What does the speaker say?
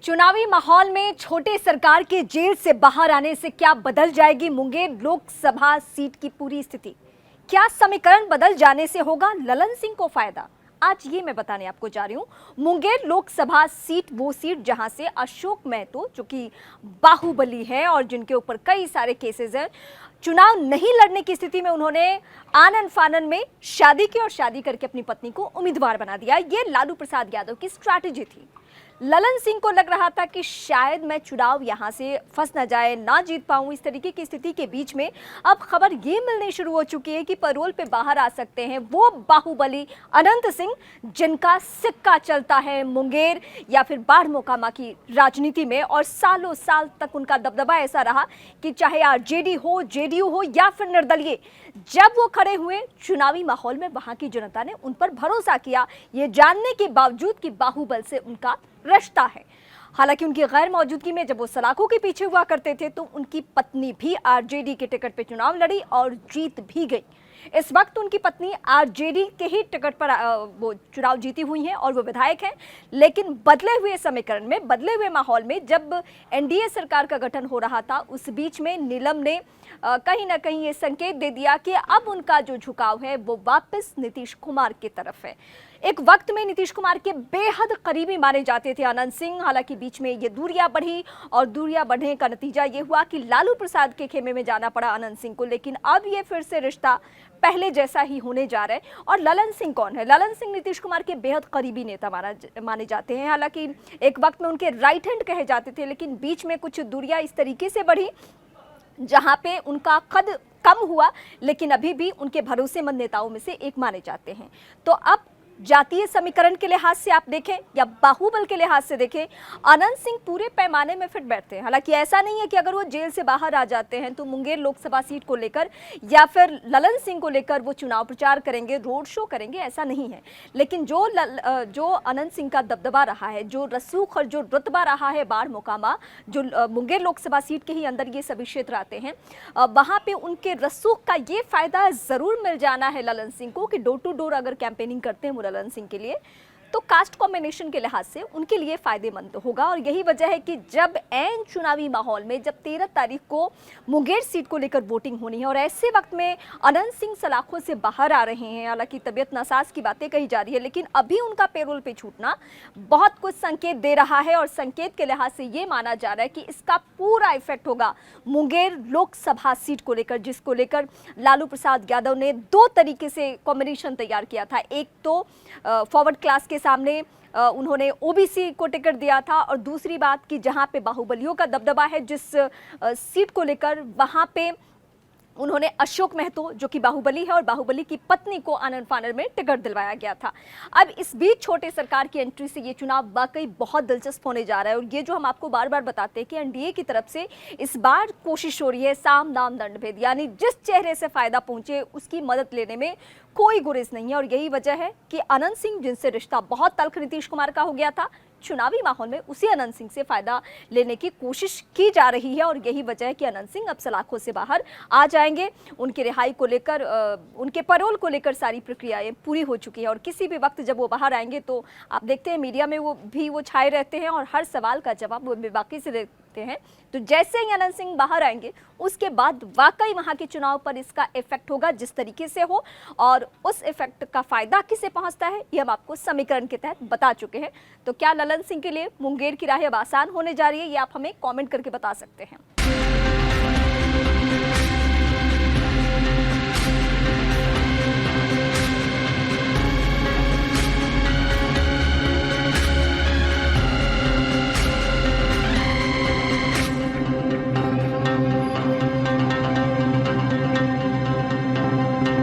चुनावी माहौल में छोटे सरकार के जेल से बाहर आने से क्या बदल जाएगी मुंगेर लोकसभा सीट की पूरी स्थिति? क्या समीकरण बदल जाने से होगा ललन सिंह को फायदा? आज ये मैं बताने आपको जा रही हूँ। मुंगेर लोकसभा सीट वो सीट जहां से अशोक महतो, जो कि बाहुबली है और जिनके ऊपर कई सारे केसेस हैं, चुनाव नहीं लड़ने की स्थिति में उन्होंने आनन फानन में शादी की और शादी करके अपनी पत्नी को उम्मीदवार बना दिया। ये लालू प्रसाद यादव की स्ट्रैटेजी थी। ललन सिंह को लग रहा था कि शायद मैं चुनाव यहां से फंस न जाए, ना जीत पाऊं। इस तरीके की स्थिति के बीच में अब खबर ये मिलने शुरू हो चुकी है कि पैरोल पे बाहर आ सकते हैं वो बाहुबली अनंत सिंह, जिनका सिक्का चलता है मुंगेर या फिर बाढ़ मोकामा की राजनीति में। और सालों साल तक उनका दबदबा ऐसा रहा कि चाहे आरजेडी हो, जेडीयू हो या फिर निर्दलीय, जब वो खड़े हुए चुनावी माहौल में वहां की जनता ने उन पर भरोसा किया, ये जानने के बावजूद कि बाहुबल से उनका रिश्ता है। हालांकि उनकी गैर मौजूदगी में जब वो सलाखों के पीछे हुआ करते थे तो उनकी पत्नी भी आरजेडी के टिकट पे चुनाव लड़ी और जीत भी गई। इस वक्त उनकी पत्नी आरजेडी के ही टिकट पर वो चुनाव जीती हुई हैं और वो विधायक हैं। लेकिन बदले हुए समीकरण में, बदले हुए माहौल में जब एनडीए सरकार का गठन हो रहा था, उस बीच में नीलम ने कहीं ना कहीं ये संकेत दे दिया कि अब उनका जो झुकाव है वो वापस नीतीश कुमार की तरफ है। एक वक्त में नीतीश कुमार के बेहद करीबी माने जाते थे अनंत सिंह। हालांकि बीच में ये दूरियां बढ़ी और दूरियां बढ़ने का नतीजा ये हुआ कि लालू प्रसाद के खेमे में जाना पड़ा अनंत सिंह को। लेकिन अब ये फिर से रिश्ता पहले जैसा ही होने जा रहा है। और ललन सिंह कौन है? ललन सिंह नीतीश कुमार के बेहद करीबी नेता माने जाते हैं। हालांकि एक वक्त में उनके राइट हैंड कहे जाते थे, लेकिन बीच में कुछ दूरियां इस तरीके से बढ़ी जहां पे उनका कद कम हुआ, लेकिन अभी भी उनके भरोसेमंद नेताओं में से एक माने जाते हैं। तो अब जातीय समीकरण के लिहाज से आप देखें या बाहुबल के लिहाज से देखें, अनंत सिंह पूरे पैमाने में फिट बैठते हैं। हालांकि ऐसा नहीं है कि अगर वो जेल से बाहर आ जाते हैं तो मुंगेर लोकसभा सीट को लेकर या फिर ललन सिंह को लेकर वो चुनाव प्रचार करेंगे, रोड शो करेंगे, ऐसा नहीं है। लेकिन जो अनंत सिंह का दबदबा रहा है, जो रसूख और जो रुतबा रहा है बाढ़ मोकामा, जो मुंगेर लोकसभा सीट के ही अंदर ये सभी क्षेत्र आते हैं, वहां पे उनके रसूख का ये फायदा जरूर मिल जाना है ललन सिंह को कि डोर टू डोर अगर कैंपेनिंग करते हैं ललन सिंह के लिए, तो कास्ट कॉम्बिनेशन के लिहाज से उनके लिए फायदेमंद होगा। और यही वजह है कि जब ऐन चुनावी माहौल में जब 13 तारीख को मुंगेर सीट को लेकर वोटिंग होनी है और ऐसे वक्त में अनंत सिंह सलाखों से बाहर आ रहे हैं, हालांकि तबियत नासाज की बातें कही जा रही है, लेकिन अभी उनका पेरोल पे छूटना बहुत कुछ संकेत दे रहा है। और संकेत के लिहाज से ये माना जा रहा है कि इसका पूरा इफेक्ट होगा मुंगेर लोकसभा सीट को लेकर, जिसको लेकर लालू प्रसाद यादव ने दो तरीके से कॉम्बिनेशन तैयार किया था। एक तो फॉरवर्ड क्लास के सामने उन्होंने ओबीसी को टिकट दिया था, और दूसरी बात कि जहां पे बाहुबलियों का दबदबा है जिस सीट को लेकर, वहां पे उन्होंने अशोक महतो, जो कि बाहुबली है, और बाहुबली की पत्नी को आनन फानन में टिकट दिलवाया गया था। अब इस बीच छोटे सरकार की एंट्री से ये चुनाव वाकई बहुत दिलचस्प होने जा रहा है। और ये जो हम आपको बार बार बताते हैं कि एनडीए की तरफ से इस बार कोशिश हो रही है साम दाम दंड भेद, यानी जिस चेहरे से फायदा पहुंचे उसकी मदद लेने में कोई गुरेज नहीं है। और यही वजह है कि अनंत सिंह, जिनसे रिश्ता बहुत तल्ख नीतीश कुमार का हो गया था, चुनावी माहौल में उसी अनंत सिंह से फायदा लेने की कोशिश की जा रही है। और यही वजह है कि अनंत सिंह अब सलाखों से बाहर आ जाएंगे। उनके रिहाई को लेकर, उनके पैरोल को लेकर सारी प्रक्रियाएं पूरी हो चुकी है और किसी भी वक्त जब वो बाहर आएंगे तो आप देखते हैं मीडिया में वो छाए रहते हैं और हर सवाल का जवाब वो बेबाकी से देते हैं। तो जैसे ही अनंत सिंह बाहर आएंगे उसके बाद वाकई वहां के चुनाव पर इसका इफेक्ट होगा जिस तरीके से हो, और उस इफेक्ट का फायदा किसे पहुंचता है ये हम आपको समीकरण के तहत बता चुके हैं। तो क्या ललन सिंह के लिए मुंगेर की राह अब आसान होने जा रही है, ये आप हमें कमेंट करके बता सकते हैं।